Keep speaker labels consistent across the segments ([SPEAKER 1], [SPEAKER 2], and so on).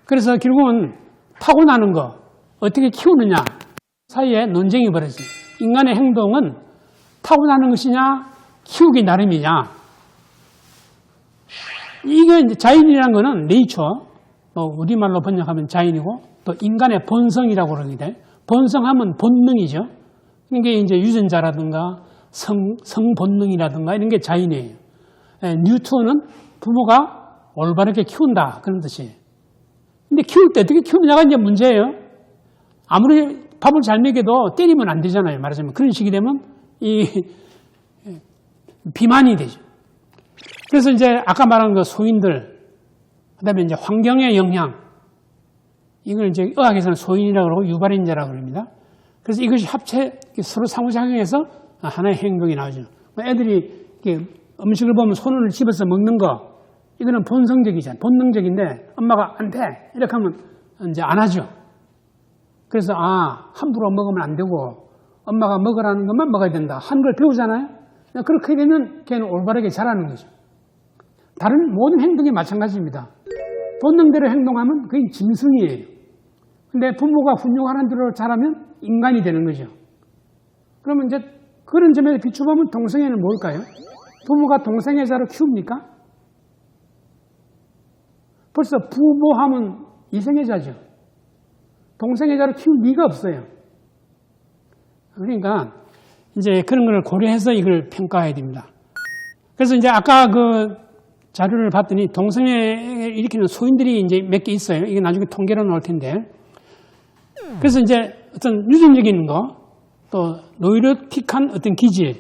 [SPEAKER 1] 그래서 결국은 타고나는 거 어떻게 키우느냐 사이에 논쟁이 벌어져요. 인간의 행동은 타고나는 것이냐 키우기 나름이냐. 이게 이제 자연이라는 거는 네이처, 우리말로 번역하면 자연이고 또 인간의 본성이라고 그러는데 본성하면 본능이죠. 이게 이제 유전자라든가 성본능이라든가 이런 게 자연이에요. 뉴턴은 부모가 올바르게 키운다 그런 뜻이에요. 근데 키울 때 어떻게 키우느냐가 이제 문제예요. 아무리 밥을 잘 먹여도 때리면 안 되잖아요. 말하자면 그런 식이 되면 이 비만이 되죠. 그래서 이제 아까 말한 그 소인들, 그다음에 이제 환경의 영향, 이걸 이제 의학에서는 소인이라고 그러고 유발인자라고 그럽니다. 그래서 이것이 합체 서로 상호작용해서 하나의 행동이 나오죠. 애들이 음식을 보면 손을 집어서 먹는 거, 이거는 본성적이잖아요. 본능적인데 엄마가 안 돼 이렇게 하면 이제 안 하죠. 그래서 함부로 먹으면 안 되고 엄마가 먹으라는 것만 먹어야 된다 하는 걸 배우잖아요. 그렇게 되면 걔는 올바르게 자라는 거죠. 다른 모든 행동이 마찬가지입니다. 본능대로 행동하면 그게 짐승이에요. 근데 부모가 훈육하는 대로 자라면 인간이 되는 거죠. 그러면 이제 그런 점에서 비추보면 동성애는 뭘까요? 부모가 동성애자로 키웁니까? 벌써 부모하면 이성애자죠. 동성애자로 키울 리가 없어요. 그러니까 이제 그런 걸 고려해서 이걸 평가해야 됩니다. 그래서 이제 아까 그 자료를 봤더니 동성애를 일으키는 소인들이 이제 몇 개 있어요. 이게 나중에 통계로 나올 텐데. 그래서 이제 어떤 유전적인 거, 또 노이로틱한 어떤 기질,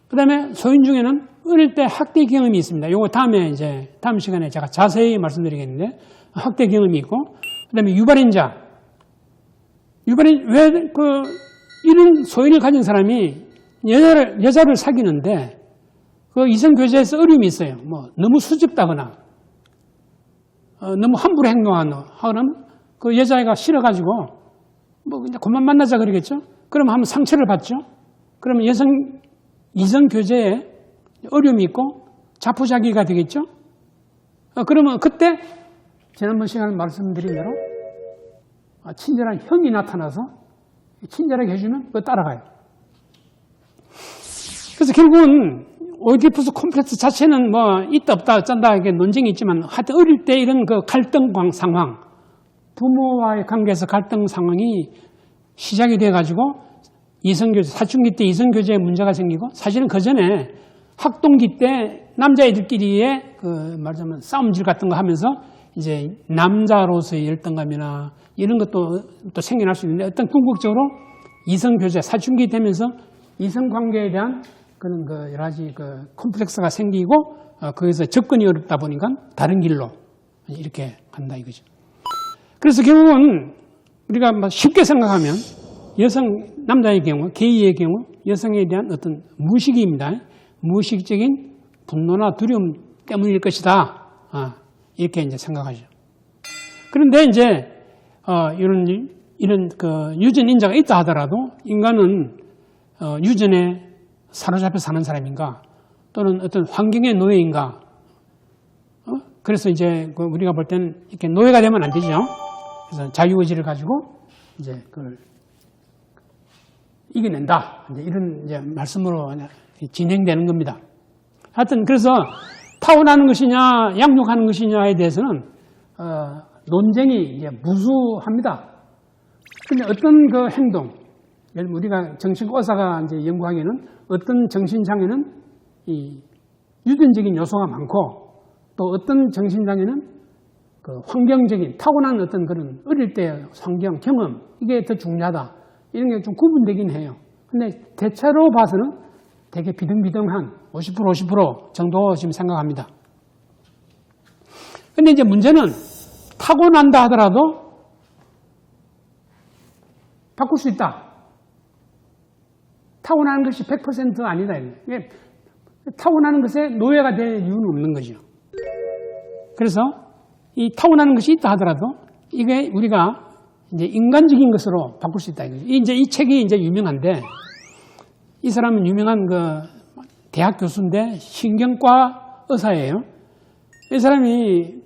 [SPEAKER 1] 그 다음에 소인 중에는 어릴 때 학대 경험이 있습니다. 요거 다음 시간에 제가 자세히 말씀드리겠는데, 학대 경험이 있고, 그 다음에 유발인자. 왜 이런 소인을 가진 사람이 여자를 사귀는데, 그 이성교제에서 어려움이 있어요. 너무 수줍다거나, 너무 함부로 행동하거나, 그 여자애가 싫어가지고, 그냥 그만 만나자 그러겠죠? 그러면 한번 상처를 받죠? 그러면 이성교제에 어려움이 있고, 자포자기가 되겠죠? 그러면 그때, 지난번 시간에 말씀드린 대로, 친절한 형이 나타나서, 친절하게 해주면 그거 따라가요. 그래서 결국은, 오이디푸스 콤플렉스 자체는 있다 없다 짠다 이게 논쟁이 있지만 하여튼 어릴 때 이런 그 갈등 상황, 부모와의 관계에서 갈등 상황이 시작이 돼가지고 이성교제, 사춘기 때 이성교제에 문제가 생기고 사실은 그 전에 학동기 때 남자애들끼리의 말하자면 싸움질 같은 거 하면서 이제 남자로서의 열등감이나 이런 것도 또 생겨날 수 있는데 어떤 궁극적으로 이성교제, 사춘기 되면서 이성관계에 대한 그런 여러 가지 콤플렉스가 생기고 거기서 접근이 어렵다 보니까 다른 길로 이렇게 간다 이거죠. 그래서 결국은 우리가 쉽게 생각하면 남자의 경우, 게이의 경우 여성에 대한 어떤 무의식입니다. 무의식적인 분노나 두려움 때문일 것이다. 이렇게 이제 생각하죠. 그런데 이제 이런 유전 인자가 있다 하더라도 인간은 유전에 사로잡혀 사는 사람인가 또는 어떤 환경의 노예인가 그래서 이제 우리가 볼 때는 이렇게 노예가 되면 안 되죠. 그래서 자유의지를 가지고 이제 그걸 이겨낸다. 이런 이제 말씀으로 진행되는 겁니다. 하여튼 그래서 타고나는 것이냐 양육하는 것이냐에 대해서는 논쟁이 이제 무수합니다. 근데 어떤 그 행동, 우리가 정신과 의사가 이제 연구하기에는 어떤 정신장애는 이 유전적인 요소가 많고 또 어떤 정신장애는 그 환경적인 타고난 어떤 그런 어릴 때 환경, 경험 이게 더 중요하다. 이런 게 좀 구분되긴 해요. 근데 대체로 봐서는 되게 비등비등한 50% 정도 지금 생각합니다. 근데 이제 문제는 타고난다 하더라도 바꿀 수 있다. 타고나는 것이 100% 아니다. 이게 타고나는 것에 노예가 될 이유는 없는 거죠. 그래서 이 타고나는 것이 있다 하더라도 이게 우리가 이제 인간적인 것으로 바꿀 수 있다. 이제 이 책이 이제 유명한데 이 사람은 유명한 대학 교수인데 신경과 의사예요. 이 사람이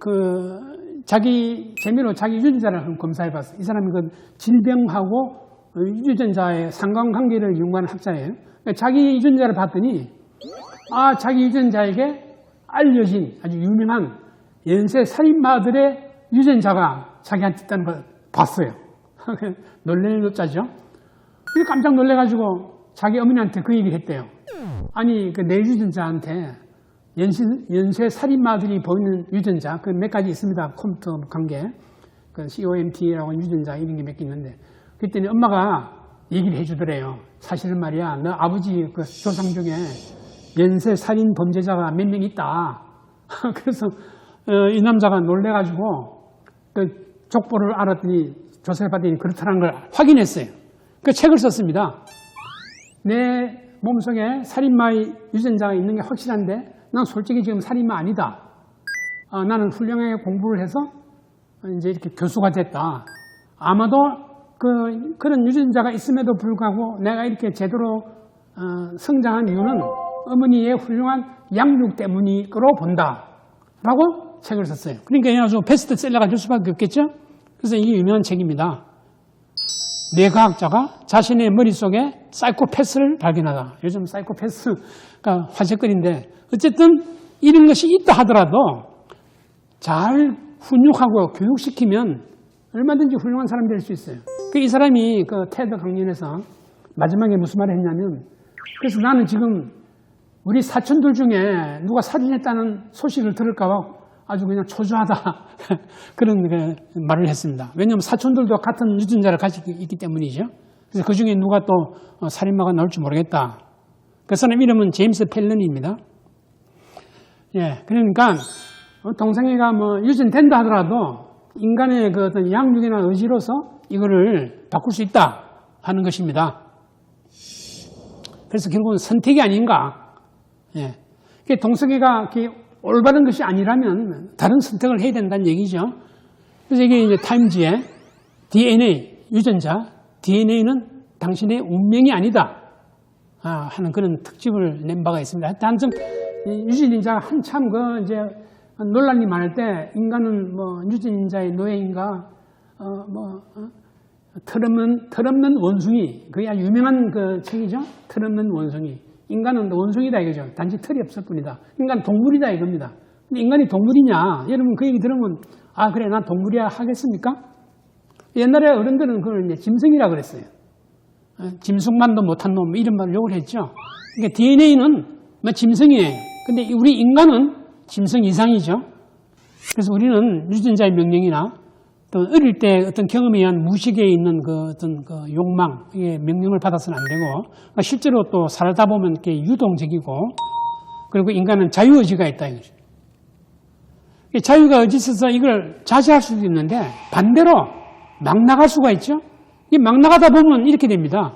[SPEAKER 1] 자기 재미로 자기 유전자를 한번 검사해봤어요. 이 사람이 그 질병하고 유전자의 상관관계를 연구하는 학자예요. 자기 유전자를 봤더니 자기 유전자에게 알려진 아주 유명한 연쇄 살인마들의 유전자가 자기한테 있다는 걸 봤어요. 놀랄 노자죠. 깜짝 놀래가지고 자기 어머니한테 그 얘기를 했대요. 아니 내 유전자한테 연쇄 살인마들이 보이는 유전자 그 몇 가지 있습니다. 컴퓨터 관계 그 COMT라고 하는 유전자 이런 게 몇 개 있는데 그랬더니 엄마가 얘기를 해주더래요. 사실은 말이야 너 아버지 그 조상 중에 연쇄 살인 범죄자가 몇 명 있다. 그래서 이 남자가 놀래가지고 그 족보를 알았더니 조사를 받더니 그렇다는 걸 확인했어요. 그 책을 썼습니다. 내 몸속에 살인마의 유전자가 있는 게 확실한데 난 솔직히 지금 살인마 아니다. 나는 훌륭하게 공부를 해서 이제 이렇게 교수가 됐다. 아마도 그런 유전자가 있음에도 불구하고 내가 이렇게 제대로 성장한 이유는 어머니의 훌륭한 양육 때문이라고 본다. 라고 책을 썼어요. 그러니까 아주 베스트셀러가 될 수밖에 없겠죠? 그래서 이게 유명한 책입니다. 뇌과학자가 자신의 머릿속에 사이코패스를 발견하다. 요즘 사이코패스가 화제거리인데 어쨌든 이런 것이 있다 하더라도 잘 훈육하고 교육시키면 얼마든지 훌륭한 사람이 될 수 있어요. 이 사람이 그 테드 강연에서 마지막에 무슨 말을 했냐면 그래서 나는 지금 우리 사촌들 중에 누가 살인했다는 소식을 들을까 봐 아주 그냥 초조하다. 그런 말을 했습니다. 왜냐하면 사촌들도 같은 유전자를 가지고 있기 때문이죠. 그래서 그 중에 누가 또 살인마가 나올지 모르겠다. 그 사람 이름은 제임스 펠런입니다. 예, 그러니까 동성애가 뭐 유전된다 하더라도 인간의 그 어떤 양육이나 의지로서 이거를 바꿀 수 있다 하는 것입니다. 그래서 결국은 선택이 아닌가. 예. 동성애가 올바른 것이 아니라면 다른 선택을 해야 된다는 얘기죠. 그래서 이게 이제 타임즈의 DNA, 유전자, DNA는 당신의 운명이 아니다. 하는 그런 특집을 낸 바가 있습니다. 한참 유전인자가 한참 이제 논란이 많을 때 인간은 뭐 유전인자의 노예인가, 털없는 원숭이. 그게 아주 유명한 그 책이죠. 털없는 원숭이. 인간은 원숭이다 이거죠. 단지 털이 없을 뿐이다. 인간 동물이다 이겁니다. 근데 인간이 동물이냐? 여러분 그 얘기 들으면 그래 난 동물이야 하겠습니까? 옛날에 어른들은 그걸 이제 짐승이라 그랬어요. 짐승만도 못한 놈 이런 말을 욕을 했죠. 그러니까 DNA는 뭐 짐승이에요. 근데 우리 인간은 짐승 이상이죠. 그래서 우리는 유전자의 명령이나 또 어릴 때 어떤 경험에 의한 무식에 있는 그 어떤 그 욕망, 이게 명령을 받아서는 안 되고, 실제로 또 살다 보면 이렇게 유동적이고, 그리고 인간은 자유의지가 있다 이거죠. 자유가 의지 있어서 이걸 자제할 수도 있는데, 반대로 막 나갈 수가 있죠. 이 막 나가다 보면 이렇게 됩니다.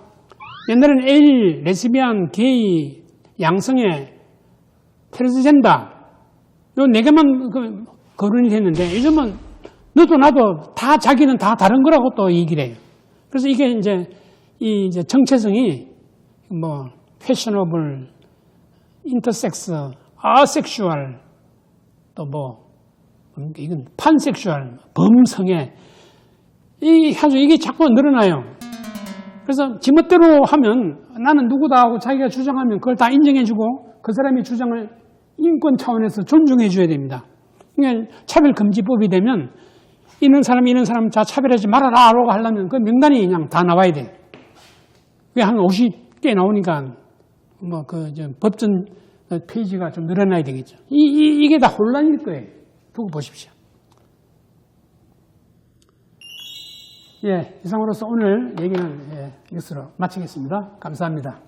[SPEAKER 1] 옛날에는 에일, 레즈비안, 게이, 양성애, 트랜스젠더, 요 네 개만 거론이 됐는데, 요즘은 너도 나도 다 자기는 다 다른 거라고 또 얘기를 해요. 그래서 이게 이제 정체성이 뭐 패셔너블, 인터섹스, 아섹슈얼 또 뭐 이건 판섹슈얼, 범성애 이게 자꾸 늘어나요. 그래서 지멋대로 하면 나는 누구다 하고 자기가 주장하면 그걸 다 인정해주고 그 사람의 주장을 인권 차원에서 존중해줘야 됩니다. 그러니까 차별금지법이 되면 이런 사람 자 차별하지 말아라 라고 하려면 그 명단이 그냥 다 나와야 돼. 그게 한 50개 나오니까 뭐 법전 페이지가 좀 늘어나야 되겠죠. 이게 다 혼란일 거예요. 두고 보십시오. 예, 이상으로서 오늘 얘기는 이것으로 마치겠습니다. 감사합니다.